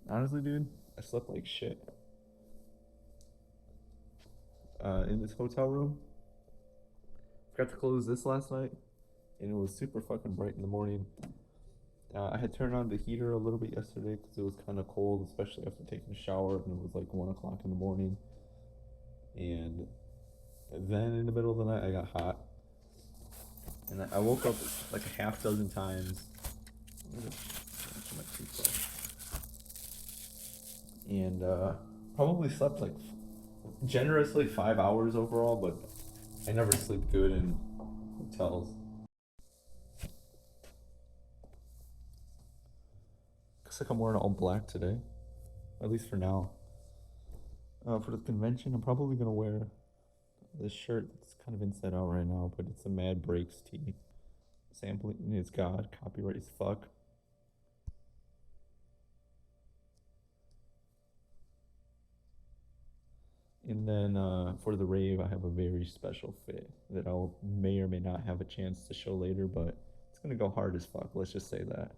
Honestly, dude, I slept like shit. In this hotel room. Forgot to close this last night, and it was super fucking bright in the morning. I had turned on the heater a little bit yesterday because it was kind of cold, especially after taking a shower, and it was like 1 o'clock in the morning. And then in the middle of the night, I got hot, and I woke up like a half dozen times. And probably slept like generously 5 hours overall, but I never sleep good in hotels. Looks like I'm wearing all black today, at least for now. For the convention, I'm probably gonna wear this shirt that's kind of inside out right now, but it's a Mad Breaks tee. Sampling is God, copyright as fuck. And then for the rave, I have a very special fit that I may or may not have a chance to show later, but it's gonna go hard as fuck, let's just say that.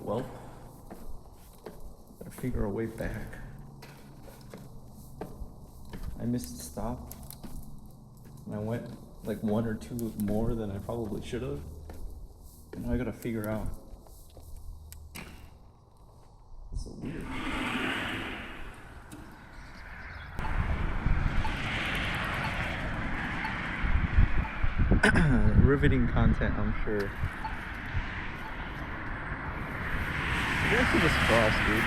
Well, gotta figure a way back. I missed a stop, and I went like 1 or 2 more than I probably should have. And I gotta figure out. It's so weird. Riveting content, I'm sure. Look at this cross, dude.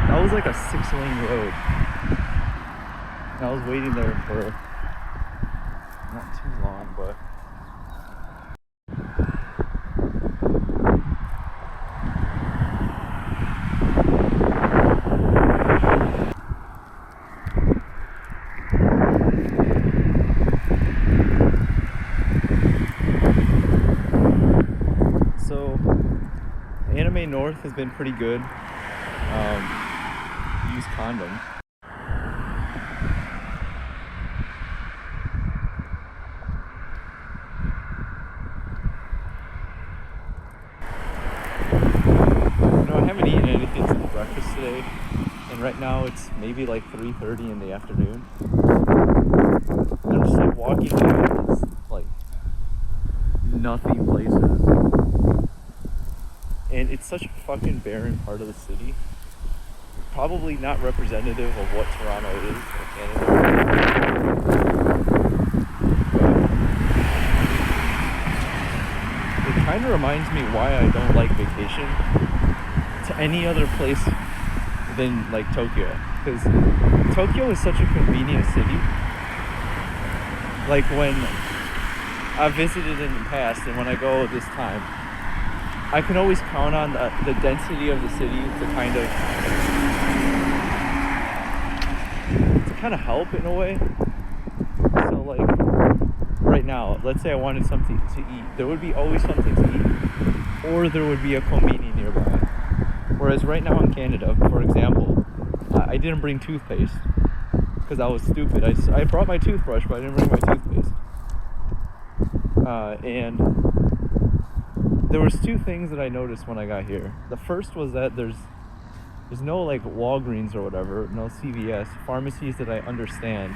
That was like a 6-lane road. And I was waiting there for not too long, but Anime North has been pretty good. Use condoms. I haven't eaten anything since breakfast today, and right now it's maybe like 3:30 in the afternoon. And I'm just like walking around these like nothing places, and it's such a fucking barren part of the city. Probably not representative of what Toronto is or Canada. But it kind of reminds me why I don't like vacation to any other place than like Tokyo, because Tokyo is such a convenient city. Like when I've visited in the past and when I go this time, I can always count on the density of the city to kind of help in a way. So like right now, let's say I wanted something to eat, there would be always something to eat, or there would be a kombini nearby. Whereas right now in Canada, for example, I didn't bring toothpaste because I was stupid. I brought my toothbrush, but I didn't bring my toothpaste. And there was two things that I noticed when I got here. The first was that there's no like Walgreens or whatever, no CVS, pharmacies that I understand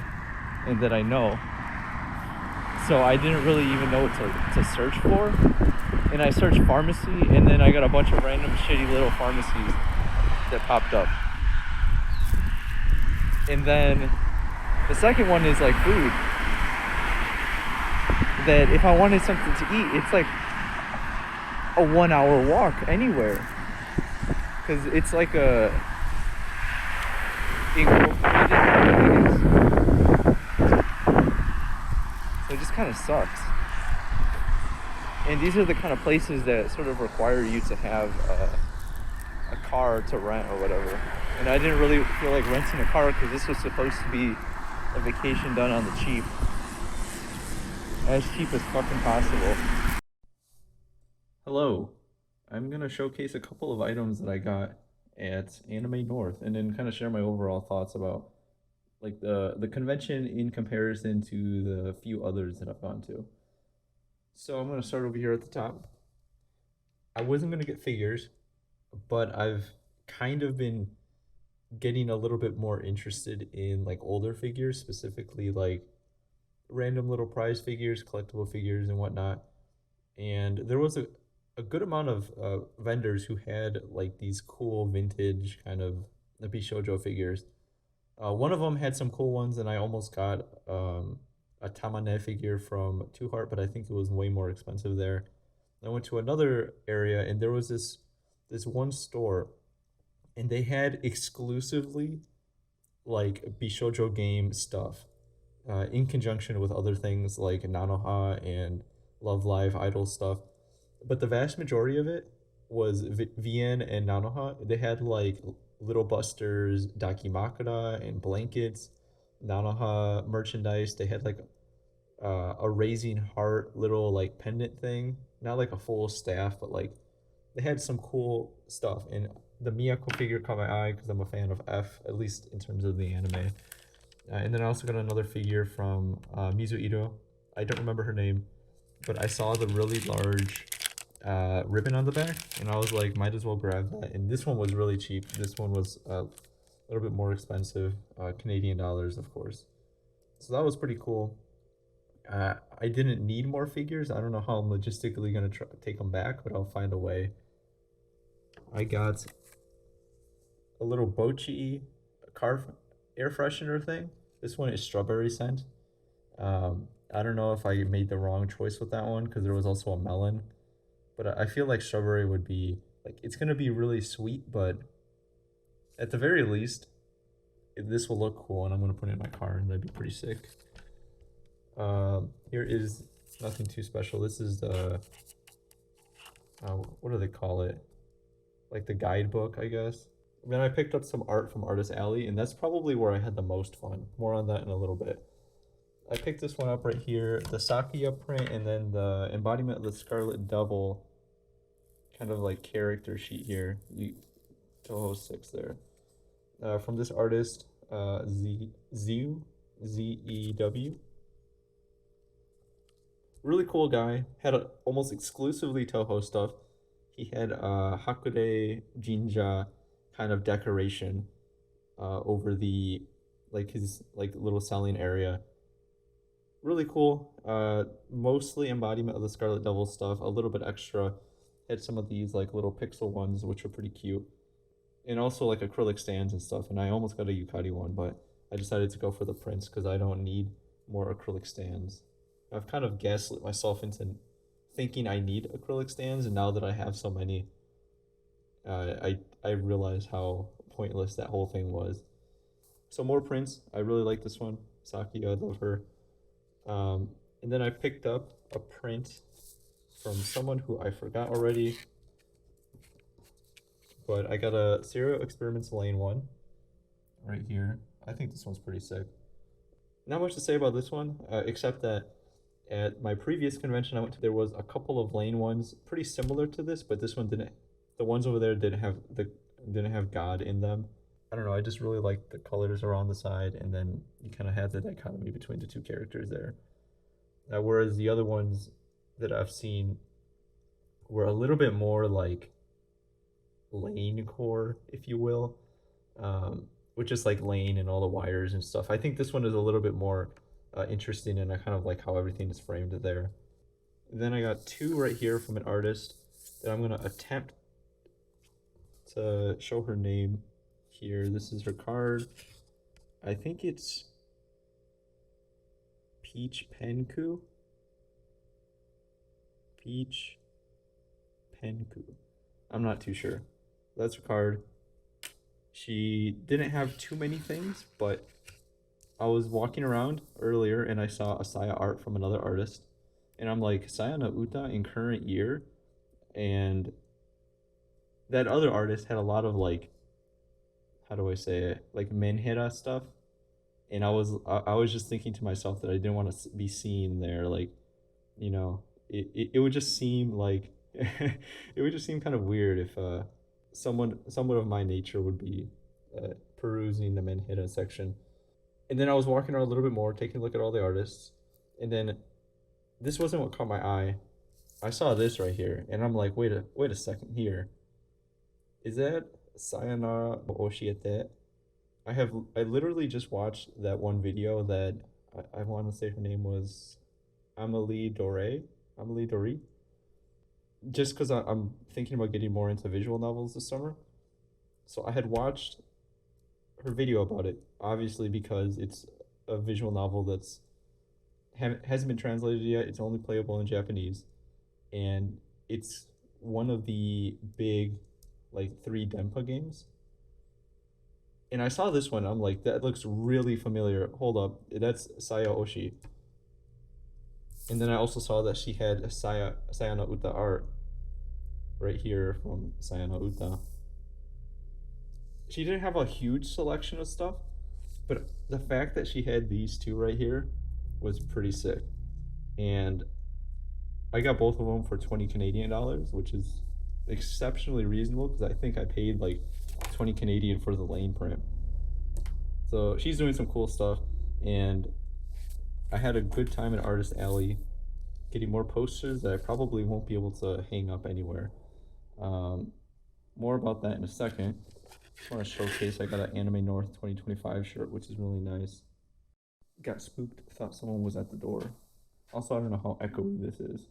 and that I know. So I didn't really even know what to search for. And I searched pharmacy, and then I got a bunch of random shitty little pharmacies that popped up. And then the second one is like food. That if I wanted something to eat, it's like a 1 hour walk anywhere. Because it's like a incorporated area, I guess. So it just kind of sucks. And these are the kind of places that sort of require you to have a car to rent or whatever. And I didn't really feel like renting a car because this was supposed to be a vacation done on the cheap. As cheap as fucking possible. Hello. I'm going to showcase a couple of items that I got at Anime North and then kind of share my overall thoughts about like the convention in comparison to the few others that I've gone to. So I'm going to start over here at the top. I wasn't going to get figures, but I've kind of been getting a little bit more interested in like older figures, specifically like random little prize figures, collectible figures, and whatnot. And there was a good amount of vendors who had like these cool vintage kind of Bishoujo figures. One of them had some cool ones, and I almost got a Tamane figure from Two Heart, but I think it was way more expensive there. I went to another area, and there was this one store, and they had exclusively like Bishoujo game stuff, in conjunction with other things like Nanoha and Love Live Idol stuff. But the vast majority of it was VN and Nanoha. They had like Little Busters, Dakimakura, and blankets, Nanoha merchandise. They had like a raising heart little like pendant thing, not like a full staff, but like they had some cool stuff. And the Miyako figure caught my eye because I'm a fan of F, at least in terms of the anime. And then I also got another figure from Mizu Ito. I don't remember her name, but I saw the really large ribbon on the back, and I was like, might as well grab that. And this one was really cheap. This one was a little bit more expensive, Canadian dollars, of course. So that was pretty cool. I didn't need more figures. I don't know how I'm logistically going to take them back, but I'll find a way. I got a little Bochi car air freshener thing. This one is strawberry scent. I don't know if I made the wrong choice with that one because there was also a melon. But I feel like strawberry would be, like, it's going to be really sweet, but at the very least, this will look cool, and I'm going to put it in my car, and that'd be pretty sick. Here is nothing too special. This is the, what do they call it? Like the guidebook, I guess. Then I picked up some art from Artist Alley, and that's probably where I had the most fun. More on that in a little bit. I picked this one up right here, the Sakia print, and then the embodiment of the Scarlet Devil kind of like character sheet here. Toho 6 there. From this artist, Zew. Really cool guy. Had almost exclusively Toho stuff. He had Hakude Jinja kind of decoration over the his little selling area. Really cool. Mostly embodiment of the Scarlet Devil stuff. A little bit extra. Had some of these like little pixel ones, which are pretty cute, and also like acrylic stands and stuff. And I almost got a Yukari one, but I decided to go for the prints because I don't need more acrylic stands. I've kind of gaslit myself into thinking I need acrylic stands, and now that I have so many, I realize how pointless that whole thing was. So more prints. I really like this one. Saki, I love her. And then I picked up a print from someone who I forgot already, but I got a Serial Experiments Lane one right here. I think this one's pretty sick. Not much to say about this one, except that at my previous convention I went to, there was a couple of Lane ones pretty similar to this, but this one didn't. The ones over there didn't have God in them. I don't know. I just really liked the colors around the side, and then you kind of had the dichotomy between the two characters there. Whereas the other ones that I've seen were a little bit more like Lane core, if you will, with just like Lane and all the wires and stuff. I think this one is a little bit more interesting, and I kind of like how everything is framed there. And then I got two right here from an artist that I'm gonna attempt to show her name here. This is her card. I think it's Peach Penku. Peach Penku. I'm not too sure. That's her card. She didn't have too many things, but I was walking around earlier and I saw a Saya art from another artist. And I'm like, Saya no Uta in current year? And that other artist had a lot of like, how do I say it? Like menhira stuff. And I was just thinking to myself that I didn't want to be seen there. Like, you know, it would just seem like it would just seem kind of weird if someone of my nature would be perusing the menhira section. And then I was walking around a little bit more, taking a look at all the artists, and then this wasn't what caught my eye. I saw this right here, and I'm like, wait a second here. Is that Sayonara Oshiete? I literally just watched that one video that I want to say her name was Amelie Doré, just because I'm thinking about getting more into visual novels this summer. So I had watched her video about it, obviously because it's a visual novel that's hasn't been translated yet. It's only playable in Japanese, and it's one of the big like 3 Denpa games. And I saw this one. I'm like, that looks really familiar. Hold up, that's Saya Oshi. And then I also saw that she had a Saya no Uta art right here from Saya no Uta. She didn't have a huge selection of stuff, but the fact that she had these two right here was pretty sick. And I got both of them for 20 Canadian dollars, which is exceptionally reasonable because I think I paid like 20 Canadian for the Lane print. So she's doing some cool stuff, and I had a good time at Artist Alley getting more posters that I probably won't be able to hang up anywhere. More about that in a second. Just want to showcase I got an Anime North 2025 shirt, which is really nice. Got spooked, thought someone was at the door. Also, I don't know how echoey this is.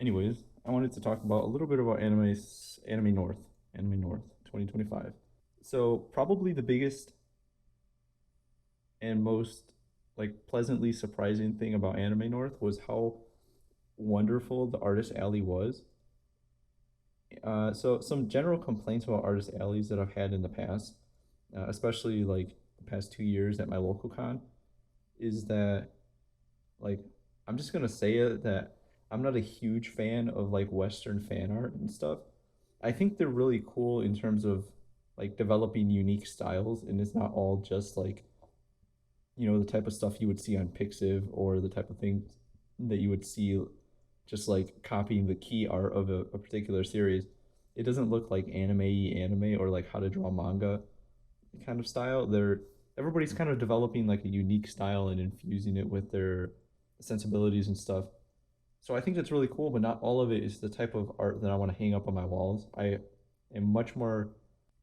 Anyways, I wanted to talk about a little bit about Anime North 2025. So probably the biggest and most like pleasantly surprising thing about Anime North was how wonderful the Artist Alley was. So some general complaints about Artist Alleys that I've had in the past, especially like the past 2 years at my local con, is that like I'm just gonna say it that I'm not a huge fan of like Western fan art and stuff. I think they're really cool in terms of like developing unique styles, and it's not all just like, you know, the type of stuff you would see on Pixiv or the type of things that you would see just like copying the key art of a particular series. It doesn't look like anime or like how to draw manga kind of style. Everybody's kind of developing like a unique style and infusing it with their sensibilities and stuff. So I think that's really cool, but not all of it is the type of art that I want to hang up on my walls. I am much more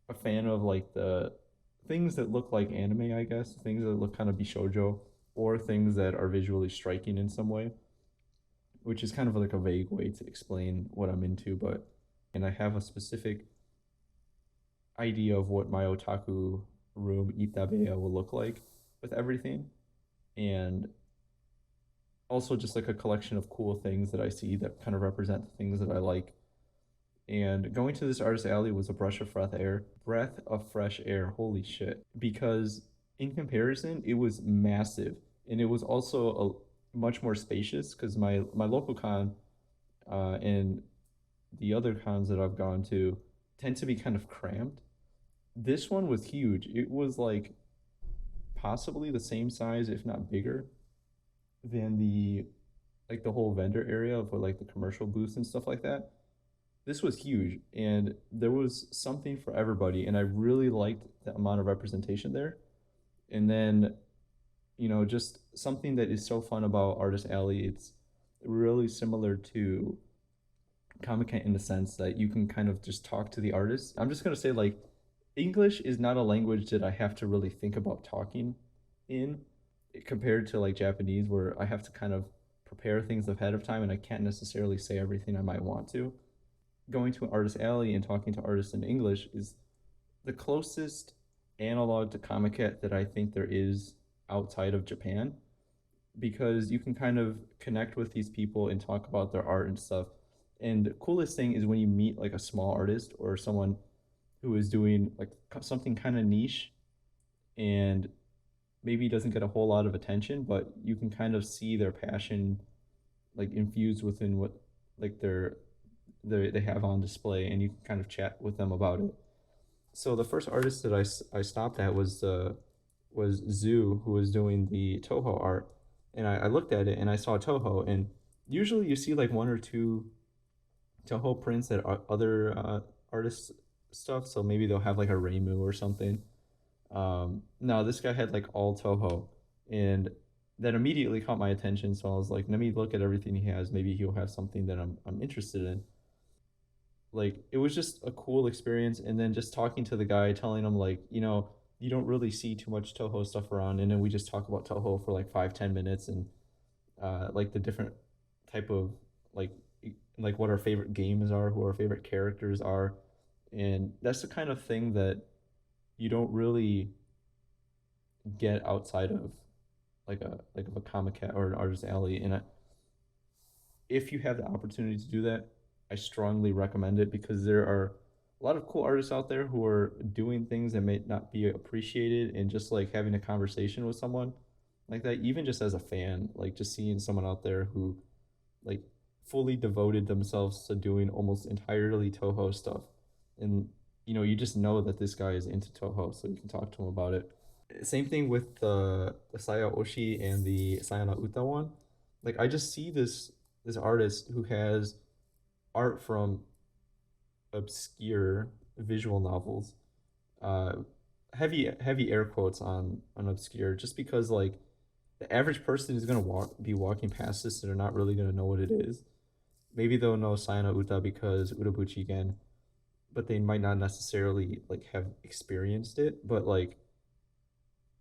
a fan of like the things that look like anime, I guess, things that look kind of bishoujo, or things that are visually striking in some way, which is kind of like a vague way to explain what I'm into, but and I have a specific idea of what my otaku room Itabeya will look like with everything. And also just like a collection of cool things that I see that kind of represent the things that I like. And going to this artist alley was a breath of fresh air. Holy shit! Because in comparison, it was massive, and it was also a much more spacious. Because my local con, and the other cons that I've gone to tend to be kind of cramped. This one was huge. It was like possibly the same size, if not bigger, than the whole vendor area for like the commercial booths and stuff like that. This was huge, and there was something for everybody, and I really liked the amount of representation there. And then, just something that is so fun about Artist Alley, it's really similar to Comic Con in the sense that you can kind of just talk to the artist. I'm just gonna say like English is not a language that I have to really think about talking in compared to like Japanese where I have to kind of prepare things ahead of time and I can't necessarily say everything I might want to. Going to an artist alley and talking to artists in English is the closest analog to Comiket that I think there is outside of Japan because you can kind of connect with these people and talk about their art and stuff. And the coolest thing is when you meet like a small artist or someone who is doing like something kind of niche and maybe doesn't get a whole lot of attention, but you can kind of see their passion like infused within what like they have on display, and you can kind of chat with them about it. So the first artist that I stopped at was Zoo, who was doing the Toho art, and I looked at it and I saw Toho, and usually you see like one or two Toho prints at other artists stuff, so maybe they'll have like a Reimu or something. No, this guy had like all Toho, and that immediately caught my attention. So I was like, let me look at everything he has. Maybe he'll have something that I'm interested in. Like it was just a cool experience, and then just talking to the guy, telling him like, you don't really see too much Toho stuff around, and then we just talk about Toho for like 5-10 minutes, and like the different type of like like what our favorite games are, who our favorite characters are, and that's the kind of thing that you don't really get outside of like of a comic cat or an artist alley. And if you have the opportunity to do that, I strongly recommend it because there are a lot of cool artists out there who are doing things that may not be appreciated, and just like having a conversation with someone like that, even just as a fan, like just seeing someone out there who like fully devoted themselves to doing almost entirely Toho stuff. And you just know that this guy is into Toho, so you can talk to him about it. Same thing with the Saya Oshi and the Sayana Uta one. Like I just see this artist who has art from obscure visual novels. Uh, heavy air quotes on obscure, just because like the average person is gonna be walking past this and they're not really gonna know what it is. Maybe they'll know Sayana Uta because Urabuchi again, but they might not necessarily like have experienced it. But like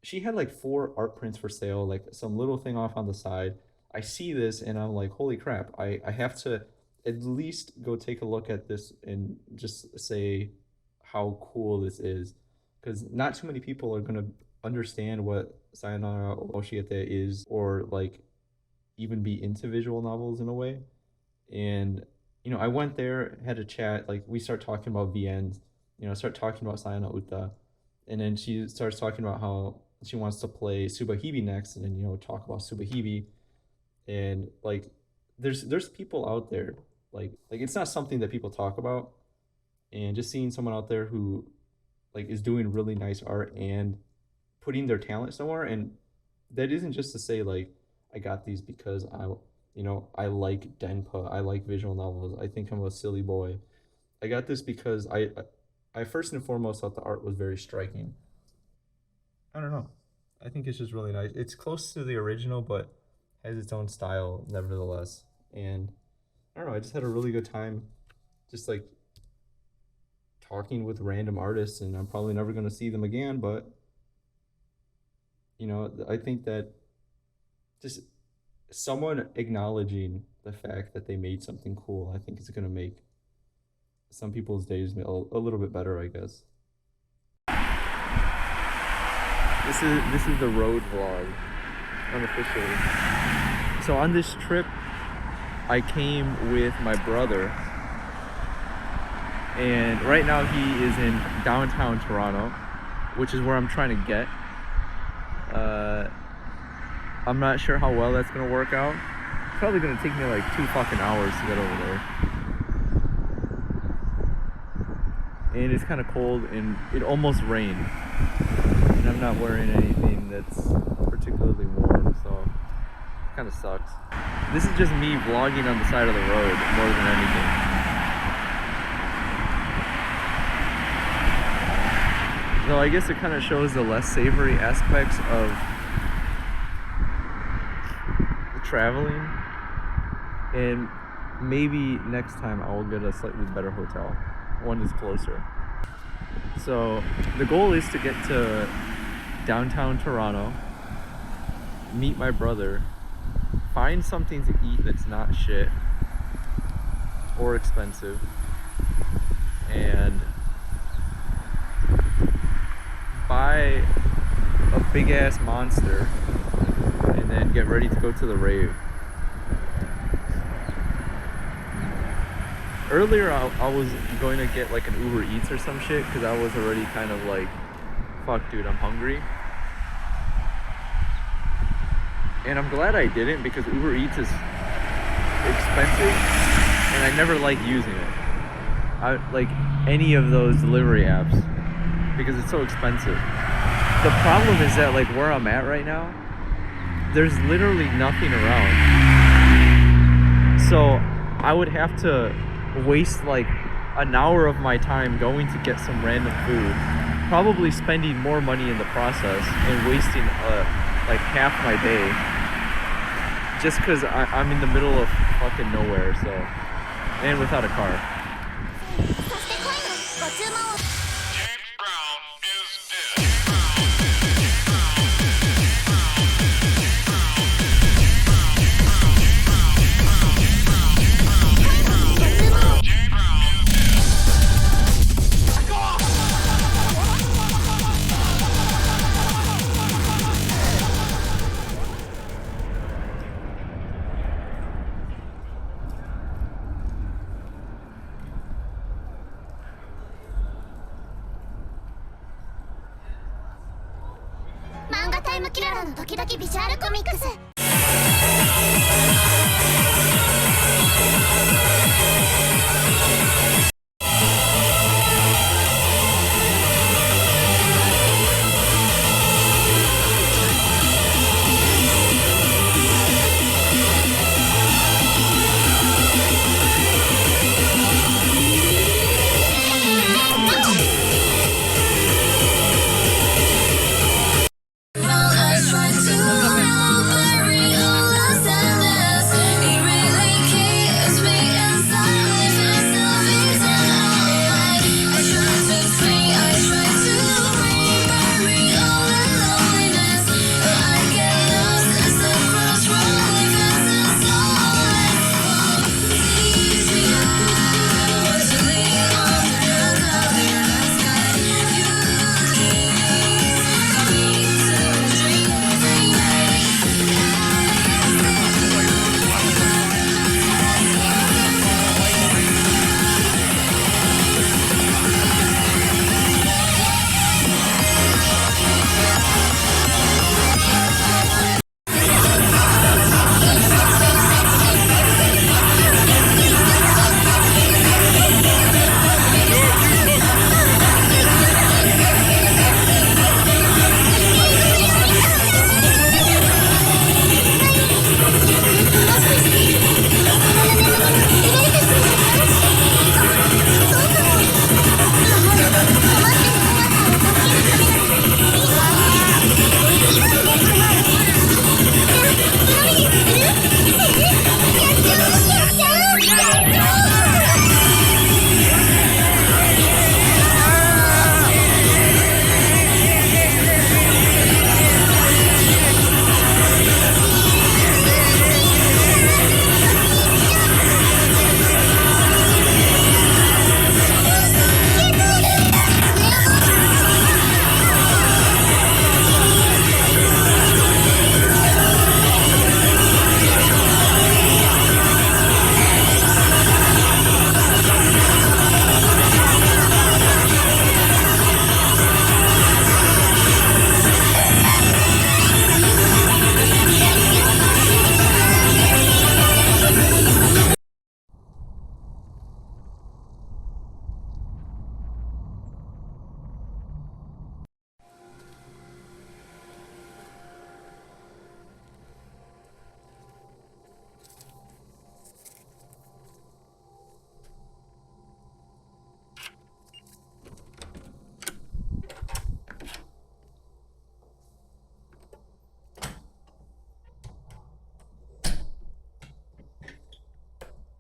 she had like 4 art prints for sale, like some little thing off on the side. I see this and I'm like, holy crap, I have to at least go take a look at this and just say how cool this is. Because not too many people are going to understand what Sayonara Oshiete is, or like even be into visual novels in a way. And I went there, had a chat, like we start talking about VNs, start talking about Sayana Uta, and then she starts talking about how she wants to play Subahibi next, and then talk about Subahibi, and like there's people out there like it's not something that people talk about, and just seeing someone out there who like is doing really nice art and putting their talent somewhere, and that isn't just to say like I got these because You know, I like denpa. I like visual novels. I think I'm a silly boy. I got this because I first and foremost thought the art was very striking. I don't know. I think it's just really nice. It's close to the original, but has its own style nevertheless. And I don't know. I just had a really good time, just like talking with random artists, and I'm probably never gonna see them again. But you know, I think that just someone acknowledging the fact that they made something cool, I think is gonna make some people's days a little bit better, I guess. This is the road vlog, unofficially. So on this trip, I came with my brother, and right now he is in downtown Toronto, which is where I'm trying to get. I'm not sure how well that's gonna work out. It's probably gonna take me like 2 fucking hours to get over there. And it's kind of cold, and it almost rained. And I'm not wearing anything that's particularly warm, so it kind of sucks. This is just me vlogging on the side of the road more than anything. So I guess it kind of shows the less savory aspects of traveling, and maybe next time I will get a slightly better hotel, one that's closer. So the goal is to get to downtown Toronto, meet my brother, find something to eat that's not shit or expensive, and buy a big ass monster, and then get ready to go to the rave. Earlier I was going to get like an Uber Eats or some shit, because I was already kind of like, fuck dude, I'm hungry. And I'm glad I didn't, because Uber Eats is expensive and I never like using it. I like any of those delivery apps because it's so expensive. The problem is that like where I'm at right now, there's literally nothing around. So I would have to waste like an hour of my time going to get some random food, probably spending more money in the process and wasting like half my day just because I'm in the middle of fucking nowhere, so, and without a car.